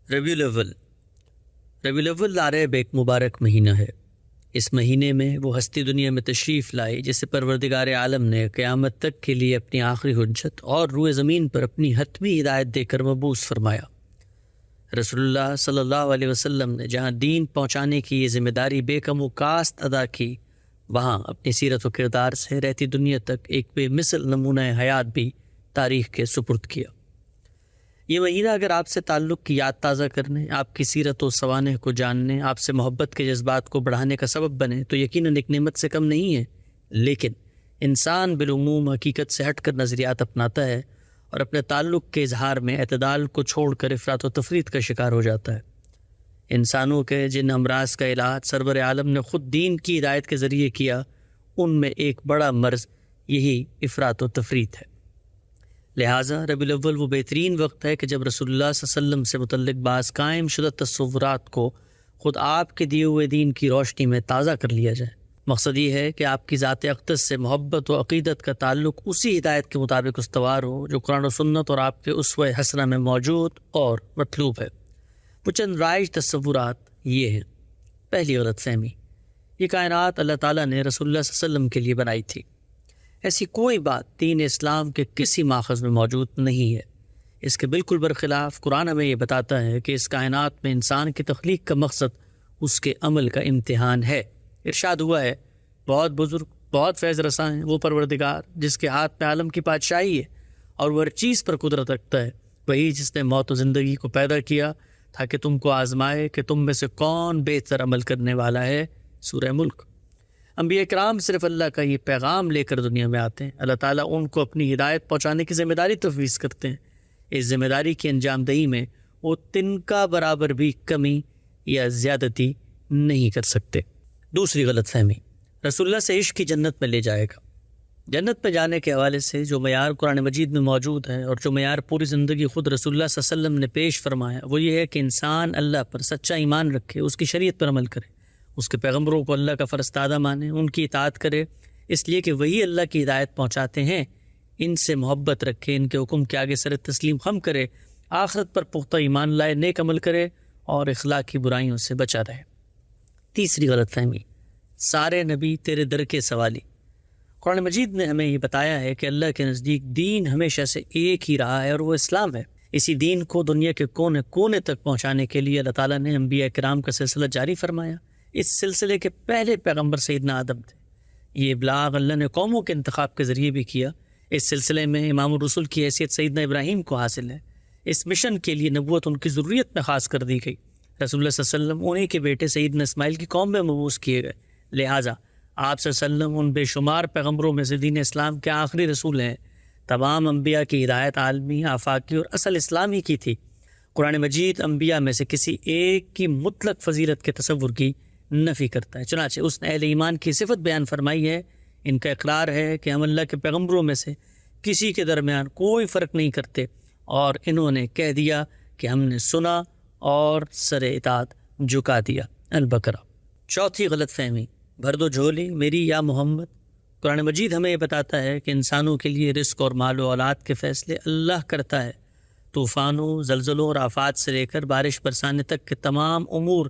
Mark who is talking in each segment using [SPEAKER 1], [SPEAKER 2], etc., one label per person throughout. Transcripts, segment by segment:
[SPEAKER 1] ربیع الاول عرب ایک مبارک مہینہ ہے۔ اس مہینے میں وہ ہستی دنیا میں تشریف لائی جسے پروردگار عالم نے قیامت تک کے لیے اپنی آخری حجت اور روئے زمین پر اپنی حتمی ہدایت دے کر مبعوث فرمایا۔ رسول اللہ صلی اللہ علیہ وسلم نے جہاں دین پہنچانے کی یہ ذمہ داری بے کم و کاست ادا کی، وہاں اپنی سیرت و کردار سے رہتی دنیا تک ایک بے مثل نمونہ حیات بھی تاریخ کے سپرد کیا۔ یہ مہینہ اگر آپ سے تعلق کی یاد تازہ کرنے، آپ کی سیرت و سوانح کو جاننے، آپ سے محبت کے جذبات کو بڑھانے کا سبب بنے تو یقیناً ایک نعمت سے کم نہیں ہے۔ لیکن انسان بالعموم حقیقت سے ہٹ کر نظریات اپناتا ہے اور اپنے تعلق کے اظہار میں اعتدال کو چھوڑ کر افراط و تفریط کا شکار ہو جاتا ہے۔ انسانوں کے جن امراض کا علاج سرور عالم نے خود دین کی ہدایت کے ذریعے کیا، ان میں ایک بڑا مرض یہی افراط و تفریط ہے۔ لہٰذا ربیع الاول وہ بہترین وقت ہے کہ جب رسول اللہ صلی اللہ علیہ وسلم سے متعلق بعض قائم شدہ تصورات کو خود آپ کے دیے ہوئے دین کی روشنی میں تازہ کر لیا جائے۔ مقصد یہ ہے کہ آپ کی ذات اقدس سے محبت و عقیدت کا تعلق اسی ہدایت کے مطابق استوار ہو جو قرآن و سنت اور آپ کے اسوہ حسنہ میں موجود اور مطلوب ہے۔ وہ چند رائج تصورات یہ ہیں۔ پہلی غلط فہمی، یہ کائنات اللہ تعالیٰ نے رسول اللہ صلی اللہ علیہ وسلم کے لیے بنائی تھی۔ ایسی کوئی بات دین اسلام کے کسی ماخذ میں موجود نہیں ہے۔ اس کے بالکل برخلاف قرآن ہمیں یہ بتاتا ہے کہ اس کائنات میں انسان کی تخلیق کا مقصد اس کے عمل کا امتحان ہے۔ ارشاد ہوا ہے، بہت بزرگ، بہت فیض رساں ہے وہ پروردگار جس کے ہاتھ میں عالم کی بادشاہی ہے اور وہ ہر چیز پر قدرت رکھتا ہے، وہی جس نے موت و زندگی کو پیدا کیا تاکہ تم کو آزمائے کہ تم میں سے کون بہتر عمل کرنے والا ہے۔ سورہ ملک۔ انبیاء کرام صرف اللہ کا یہ پیغام لے کر دنیا میں آتے ہیں۔ اللہ تعالیٰ ان کو اپنی ہدایت پہنچانے کی ذمہ داری تفویض کرتے ہیں۔ اس ذمہ داری کی انجام دہی میں وہ تنکا برابر بھی کمی یا زیادتی نہیں کر سکتے۔ دوسری غلط فہمی، رسول اللہ سے عشق کی جنت میں لے جائے گا۔ جنت میں جانے کے حوالے سے جو معیار قرآن مجید میں موجود ہے اور جو معیار پوری زندگی خود رسول اللہ صلی اللہ علیہ وسلم نے پیش فرمایا، وہ یہ ہے کہ انسان اللہ پر سچا ایمان رکھے، اس کی شریعت پر عمل کرے، اس کے پیغمبروں کو اللہ کا فرستادہ مانے، ان کی اطاعت کرے، اس لیے کہ وہی اللہ کی ہدایت پہنچاتے ہیں، ان سے محبت رکھے، ان کے حکم کے آگے سر تسلیم خم کرے، آخرت پر پختہ ایمان لائے، نیک عمل کرے اور اخلاق کی برائیوں سے بچا رہے۔ تیسری غلط فہمی، سارے نبی تیرے در کے سوالی۔ قرآن مجید نے ہمیں یہ بتایا ہے کہ اللہ کے نزدیک دین ہمیشہ سے ایک ہی رہا ہے اور وہ اسلام ہے۔ اسی دین کو دنیا کے کونے کونے تک پہنچانے کے لیے اللہ تعالیٰ نے انبیاء کرام کا سلسلہ جاری فرمایا۔ اس سلسلے کے پہلے پیغمبر سیدنا آدم تھے۔ یہ ابلاغ اللہ نے قوموں کے انتخاب کے ذریعے بھی کیا۔ اس سلسلے میں امام الرسل کی حیثیت سیدنا ابراہیم کو حاصل ہے۔ اس مشن کے لیے نبوت ان کی ضروریت میں خاص کر دی گئی۔ رسول اللہ صلی اللہ علیہ وسلم انہی کے بیٹے سیدنا اسماعیل کی قوم میں مبعوث کیے گئے، لہٰذا آپ صلی اللہ علیہ وسلم ان بے شمار پیغمبروں میں سے دین اسلام کے آخری رسول ہیں۔ تمام انبیاء کی ہدایت عالمی، آفاقی اور اصل اسلامی کی تھی۔ قرآن مجید انبیاء میں سے کسی ایک کی مطلق فضیلت کے تصور کی نفی کرتا ہے، چنانچہ اس نے اہل ایمان کی صفت بیان فرمائی ہے۔ ان کا اقرار ہے کہ ہم اللہ کے پیغمبروں میں سے کسی کے درمیان کوئی فرق نہیں کرتے، اور انہوں نے کہہ دیا کہ ہم نے سنا اور سر اطاعت جھکا دیا۔ البقرہ۔ چوتھی غلط فہمی، بھر دو جھولی میری یا محمد۔ قرآن مجید ہمیں یہ بتاتا ہے کہ انسانوں کے لیے رزق اور مال و اولاد کے فیصلے اللہ کرتا ہے۔ طوفانوں، زلزلوں اور آفات سے لے کر بارش برسانے تک کے تمام امور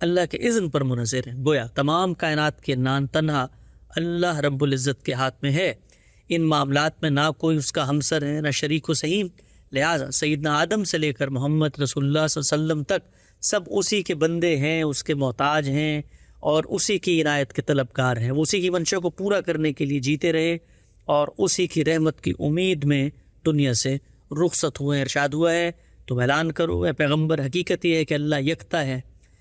[SPEAKER 1] اللہ کے اذن پر منحصر ہیں، گویا تمام کائنات کے نان تنہا اللہ رب العزت کے ہاتھ میں ہے۔ ان معاملات میں نہ کوئی اس کا ہمسر ہے نہ شریک و سہیم، لہٰذا سیدنا آدم سے لے کر محمد رسول اللہ صلی اللہ علیہ وسلم تک سب اسی کے بندے ہیں، اس کے محتاج ہیں اور اسی کی عنایت کے طلبگار ہیں۔ وہ اسی کی منشا کو پورا کرنے کے لیے جیتے رہے اور اسی کی رحمت کی امید میں دنیا سے رخصت ہوئے۔ ارشاد ہوا ہے، تم اعلان کرو اے پیغمبر، حقیقت یہ ہے کہ اللہ یکتا ہے،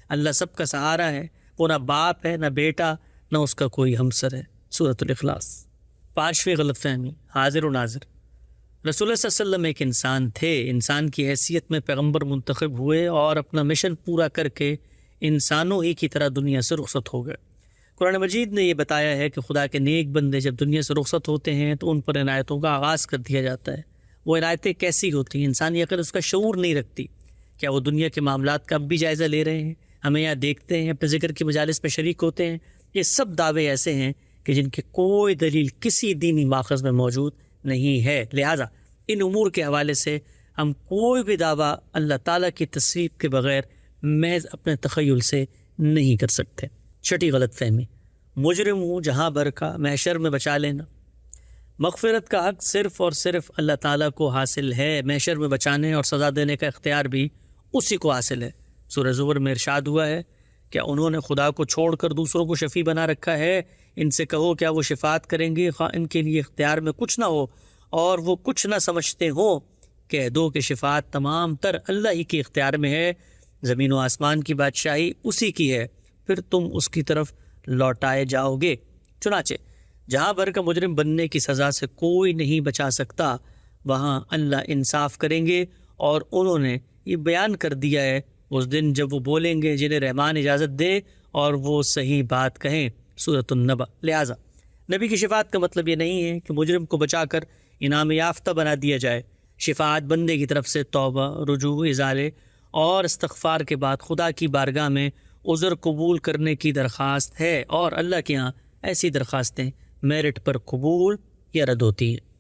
[SPEAKER 1] اللہ سب کا سہارا ہے، وہ نہ باپ ہے نہ بیٹا نہ اس کا کوئی ہمسر ہے۔ سورۃ الاخلاص۔ پانچویں غلط فہمی، حاضر و ناظر۔ رسول اللہ صلی اللہ علیہ وسلم ایک انسان تھے، انسان کی حیثیت میں پیغمبر منتخب ہوئے اور اپنا مشن پورا کر کے انسانوں ہی کی طرح دنیا سے رخصت ہو گئے۔ قرآن مجید نے یہ بتایا ہے کہ خدا کے نیک بندے جب دنیا سے رخصت ہوتے ہیں تو ان پر عنایتوں کا آغاز کر دیا جاتا ہے۔ وہ عنایتیں کیسی ہوتی ہیں؟ انسانی عقل اس کا شعور نہیں رکھتی۔ کیا وہ دنیا کے معاملات کا اب بھی جائزہ لے رہے ہیں؟ ہمیں یہاں دیکھتے ہیں، اپنے ذکر کی مجالس میں شریک ہوتے ہیں۔ یہ سب دعوے ایسے ہیں کہ جن کی کوئی دلیل کسی دینی ماخذ میں موجود نہیں ہے، لہٰذا ان امور کے حوالے سے ہم کوئی بھی دعویٰ اللہ تعالیٰ کی تصدیق کے بغیر محض اپنے تخیل سے نہیں کر سکتے۔ چھٹی غلط فہمی، مجرم ہوں جہاں بھر کا محشر میں بچا لینا۔ مغفرت کا حق صرف اور صرف اللہ تعالیٰ کو حاصل ہے، محشر میں بچانے اور سزا دینے کا اختیار بھی اسی کو حاصل ہے۔ سورہ زمر میں ارشاد ہوا ہے، کیا انہوں نے خدا کو چھوڑ کر دوسروں کو شفیع بنا رکھا ہے؟ ان سے کہو کیا وہ شفاعت کریں گے خواہ ان کے لیے اختیار میں کچھ نہ ہو اور وہ کچھ نہ سمجھتے ہوں؟ کہہ دو کہ شفاعت تمام تر اللہ ہی کے اختیار میں ہے، زمین و آسمان کی بادشاہی اسی کی ہے، پھر تم اس کی طرف لوٹائے جاؤ گے۔ چنانچہ جہاں بھر کا مجرم بننے کی سزا سے کوئی نہیں بچا سکتا، وہاں اللہ انصاف کریں گے، اور انہوں نے یہ بیان کر دیا ہے اس دن جب وہ بولیں گے جنہیں رحمان اجازت دے اور وہ صحیح بات کہیں۔ سورۃ النبأ۔ لہٰذا نبی کی شفاعت کا مطلب یہ نہیں ہے کہ مجرم کو بچا کر انعام یافتہ بنا دیا جائے۔ شفاعت بندے کی طرف سے توبہ، رجوع، ازالے اور استغفار کے بعد خدا کی بارگاہ میں عذر قبول کرنے کی درخواست ہے، اور اللہ کے ہاں ایسی درخواستیں میرٹ پر قبول یا رد ہوتی ہیں۔